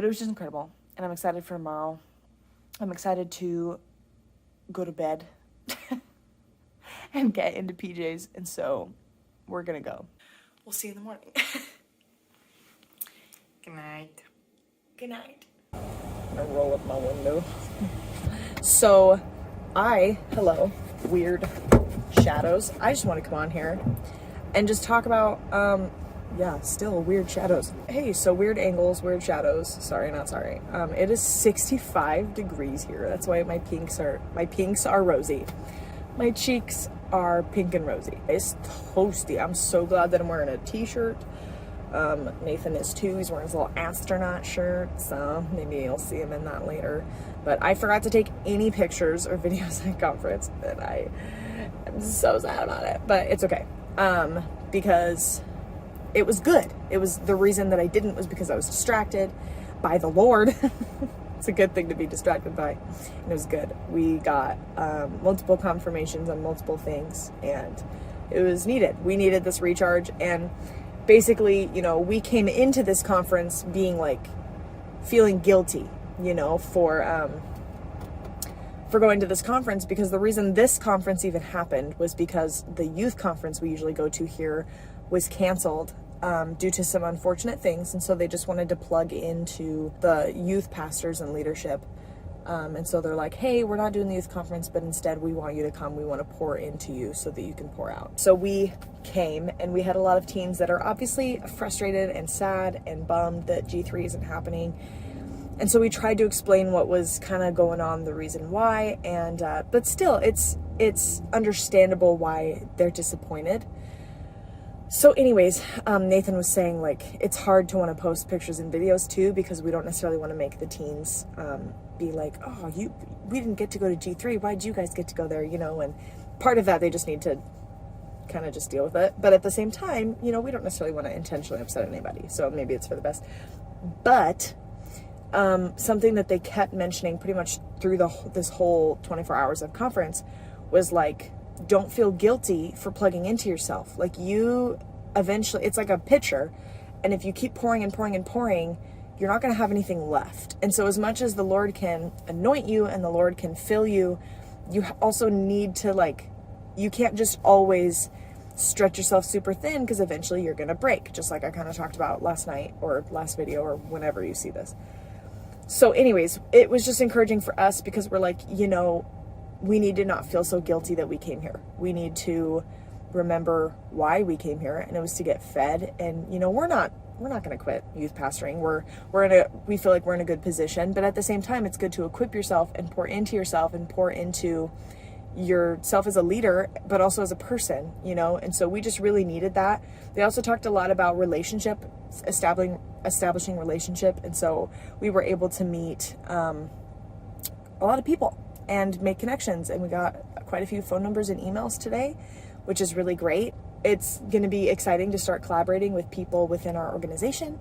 it was just incredible. And I'm excited for tomorrow. I'm excited to go to bed and get into PJs. And so we're going to go. We'll see you in the morning. Good night. Good night. I'm going to roll up my window. So hello, weird shadows. I just want to come on here and just talk about, still weird shadows. Hey, so weird angles, weird shadows. Sorry, not sorry. It is 65 degrees here. That's why my pinks are rosy. My cheeks are pink and rosy. It's toasty. I'm so glad that I'm wearing a t-shirt. Nathan is too. He's wearing his little astronaut shirt, so maybe you'll see him in that later. But I forgot to take any pictures or videos at conference, and I'm so sad about it. But it's okay, because it was good. It was the reason that I didn't was because I was distracted by the Lord. It's a good thing to be distracted by, and it was good. We got multiple confirmations on multiple things, and it was needed. We needed this recharge, and basically, we came into this conference being feeling guilty, for going to this conference, because the reason this conference even happened was because the youth conference we usually go to here was canceled due to some unfortunate things. And so they just wanted to plug into the youth pastors and leadership. And so they're like, hey, we're not doing the youth conference, but instead we want you to come. We want to pour into you so that you can pour out. So we came, and we had a lot of teens that are obviously frustrated and sad and bummed that G3 isn't happening. And so we tried to explain what was kind of going on, the reason why, and but still, it's understandable why they're disappointed. So anyways, Nathan was saying it's hard to want to post pictures and videos too, because we don't necessarily want to make the teens be like, oh, we didn't get to go to G3. Why'd you guys get to go there? And part of that, they just need to kind of just deal with it. But at the same time, we don't necessarily want to intentionally upset anybody. So maybe it's for the best. But something that they kept mentioning pretty much through this whole 24 hours of conference was don't feel guilty for plugging into yourself. You eventually, it's like a pitcher, and if you keep pouring and pouring and pouring, you're not going to have anything left. And so as much as the Lord can anoint you and the Lord can fill you, you also need to you can't just always stretch yourself super thin, because eventually you're going to break, just like I kind of talked about last night or last video or whenever you see this. So anyways, it was just encouraging for us, because we're we need to not feel so guilty that we came here. We need to remember why we came here, and it was to get fed. And we're not going to quit youth pastoring. We feel like we're in a good position, but at the same time, it's good to equip yourself and pour into yourself and pour into yourself as a leader, but also as a person, and so we just really needed that. They also talked a lot about establishing relationship, and so we were able to meet a lot of people and make connections, and we got quite a few phone numbers and emails today, which is really great. It's going to be exciting to start collaborating with people within our organization.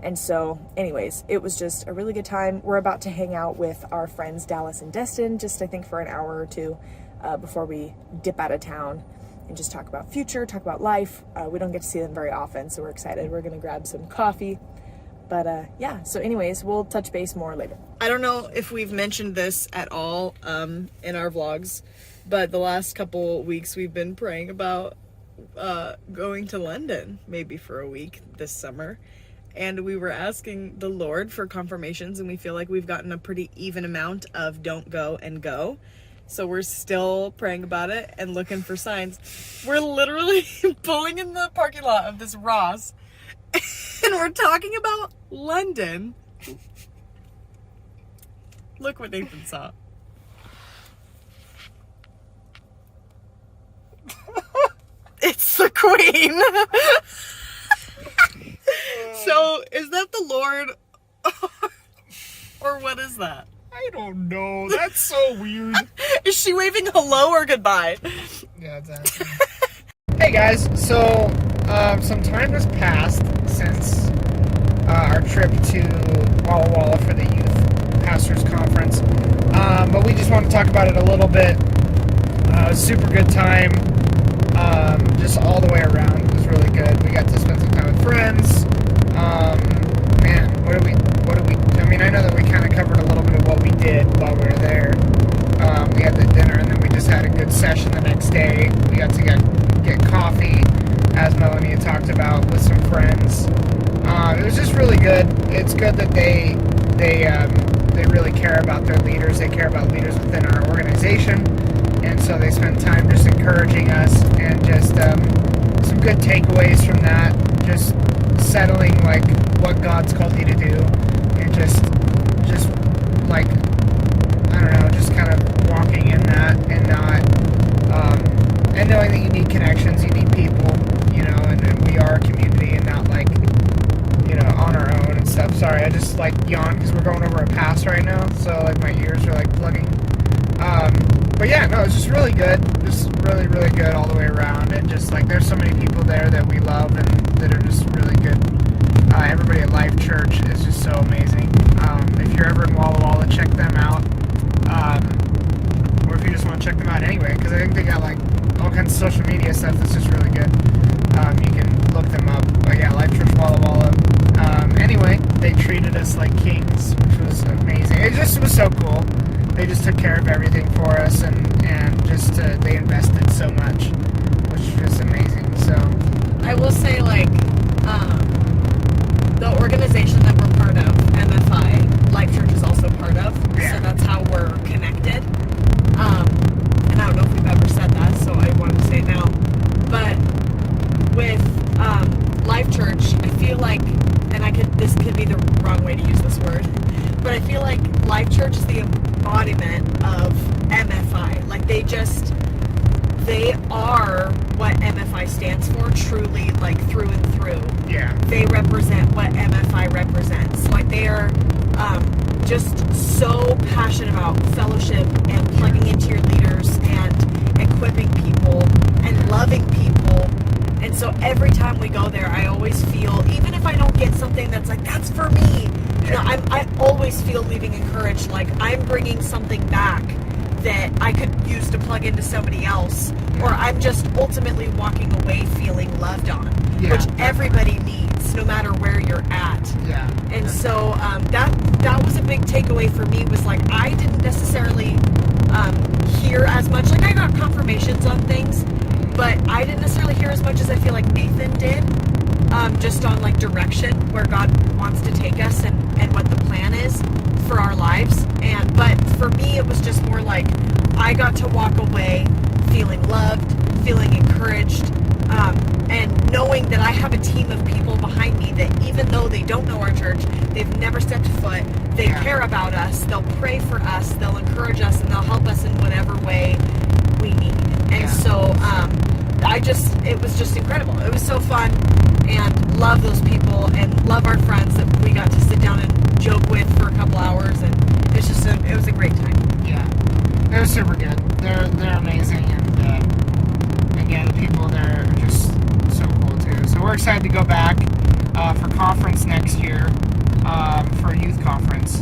And so anyways, it was just a really good time. We're about to hang out with our friends Dallas and Destin, just I think for an hour or two before we dip out of town, and just talk about future, talk about life. We don't get to see them very often, so we're excited. We're going to grab some coffee. But so anyways, we'll touch base more later. I don't know if we've mentioned this at all in our vlogs, but the last couple weeks we've been praying about going to London, maybe for a week this summer. And we were asking the Lord for confirmations, and we feel like we've gotten a pretty even amount of don't go and go. So we're still praying about it and looking for signs. We're literally pulling in the parking lot of this Ross, and we're talking about London. Look what Nathan saw. It's the Queen. So, is that the Lord? Or what is that? I don't know. That's so weird. Is she waving hello or goodbye? Yeah, exactly. Hey guys, so some time has passed since our trip to Walla Walla for the Youth Pastors Conference. But we just want to talk about it a little bit. Super good time. Just all the way around. It was really good. We got to spend some time with friends. Man, testimony I talked about with some friends. It was just really good. It's good that they really care about their leaders. They care about leaders within our organization, and so they spend time just encouraging us and just some good takeaways from that. Just settling like what God's called you to do, and just like, I don't know, just kind of walking in that and not and knowing that you need connections, you need people, you know, and we are a community and not like, you know, on our own and stuff. Sorry, I just like yawned because we're going over a pass right now, so like my ears are like plugging. But yeah, no, it's just really good, just really, really good all the way around, and just like there's so many people there that we love and that are just really good. Everybody at Life Church is just so amazing. If you're ever in Walla Walla, check them out. Or if you just want to check them out anyway, because I think they got like all kinds of social media stuff that's just really good. You can look them up. But yeah, Life Church Walla Walla. Anyway, they treated us like kings, which was amazing. It just was so cool. They just took care of everything for us, and just they invested so much, which is just amazing. So I will say, like, the organization that we're part of, MFI, Life Church is also part of, so that's how we're connected. And I don't know if we've ever said that, so I wanted to say it now. But with Life Church, I feel like, and this could be the wrong way to use this word, but I feel like Life Church is the embodiment of MFI. Like, they are what MFI stands for, truly, like, through and through. yeah, They represent what MFI represents. Like, they are just so passionate about fellowship and plugging into your leaders and equipping people and loving people. And so every time we go there, I always feel, even if I don't get something that's like, that's for me, you know, I always feel leaving encouraged, like I'm bringing something back that I could use to plug into somebody else, or I'm just ultimately walking away feeling loved on, which everybody needs, no matter where you're at. Yeah. And so that was a big takeaway for me, was like, I didn't necessarily hear as much. Like, I got confirmations on things, but I didn't necessarily hear as much as I feel like Nathan did, just on like direction, where God wants to take us and what the plan is for our lives. But for me, it was just more like I got to walk away feeling loved, feeling encouraged, and knowing that I have a team of people behind me that, even though they don't know our church, they've never stepped foot, they care about us, they'll pray for us, they'll encourage us, and they'll help us in whatever way we need. And so it was just incredible. It was so fun, and love those people, and love our friends that we got to sit down and joke with for a couple hours, and it was a great time. Yeah, they're super good. They're amazing, and yeah, the people there are just so cool too. So we're excited to go back for conference next year, for a youth conference.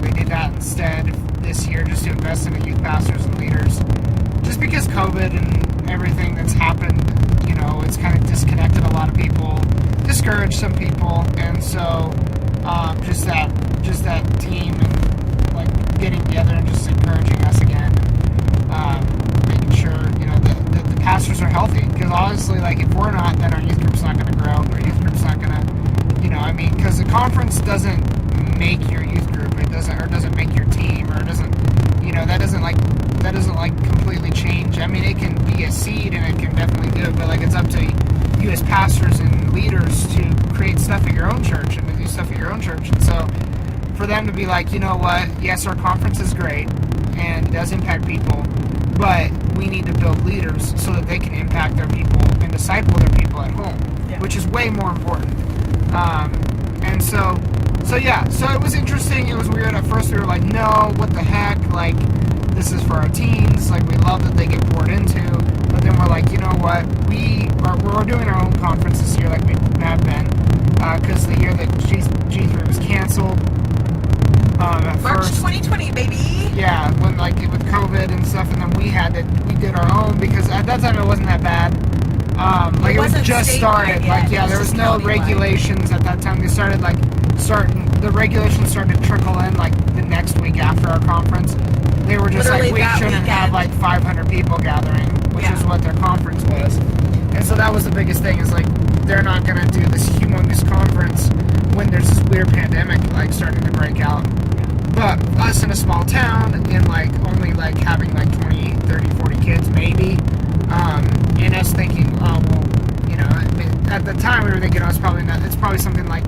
They did that instead this year, just to invest in the youth pastors and leaders. Just because COVID and everything that's happened, you know, it's kind of disconnected a lot of people, discouraged some people, and so just that team and like getting together and just encouraging us again, making sure, you know, the pastors are healthy, because honestly, like, if we're not, then our youth group's not going to grow. Our youth group's not going to, you know, I mean, because the conference doesn't make your youth group, it doesn't make your team, or it doesn't, you know, that doesn't completely change. I mean, it can be a seed and it can definitely do it, but like, it's up to you as pastors and leaders to create stuff at your own church and to do stuff at your own church. And so for them to be like, you know what, yes, our conference is great and it does impact people, but we need to build leaders so that they can impact their people and disciple their people at home, which is way more important. And so it was interesting. It was weird. At first we were like, no, what the heck, like, this is for our teens, like, we love that they get poured into, but then we're like, you know what, we're doing our own conference this year, like we have been, because the year that G3 was canceled, at March first, 2020, baby. Yeah, when like with COVID and stuff, and then we did our own, because at that time it wasn't that bad. Like, it was just started. Like, there was no regulations at that time. They started the regulations started to trickle in like the next week after our conference. They were just Literally like, we shouldn't have like 500 people gathering, which is what their conference was. And so that was the biggest thing, is like, they're not going to do this humongous conference when there's this weird pandemic like starting to break out. But us in a small town and like only like having like 20, 30, 40 kids maybe, and us thinking, oh well, you know, at the time we were thinking, oh, it's probably not. It's probably something like,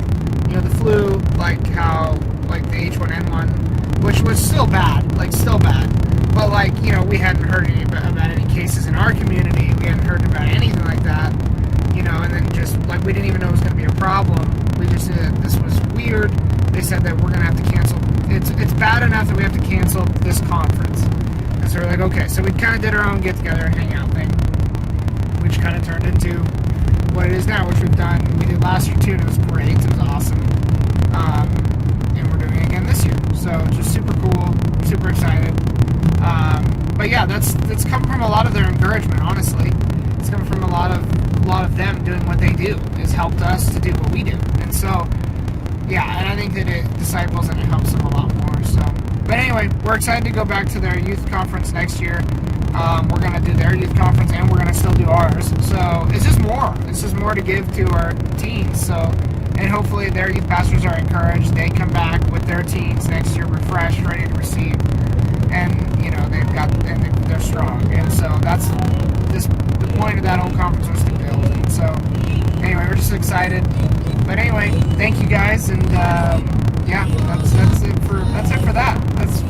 you know, the flu, like how like the H1N1, which was still bad, like still bad. But like, you know, we hadn't heard about any cases in our community. We hadn't heard about anything like that, you know. And then just like we didn't even know it was going to be a problem. We just knew that this was weird. They said that we're going to have to cancel. It's bad enough that we have to cancel this conference. And so we're like, okay. So we kind of did our own get together and hang out thing, which kind of turned into what it is now, which we've done. We did last year too, and it was great. It was awesome. And we're doing it again this year. So just super cool, super excited. But yeah, that's come from a lot of their encouragement. Honestly, it's come from a lot of them doing what they do. It's helped us to do what we do, and so yeah, and I think that it disciples and it helps them a lot more. So, but anyway, we're excited to go back to their youth conference next year. We're gonna do their youth conference, and we're gonna still do ours. So it's just more. It's just more to give to our teens. So, and hopefully their youth pastors are encouraged. They come back with their teens next year, refreshed, ready to receive. And you know they're strong, and so that's the point of that whole conference was to build. And so anyway, we're just excited. But anyway, thank you guys, and yeah, that's it for that. That's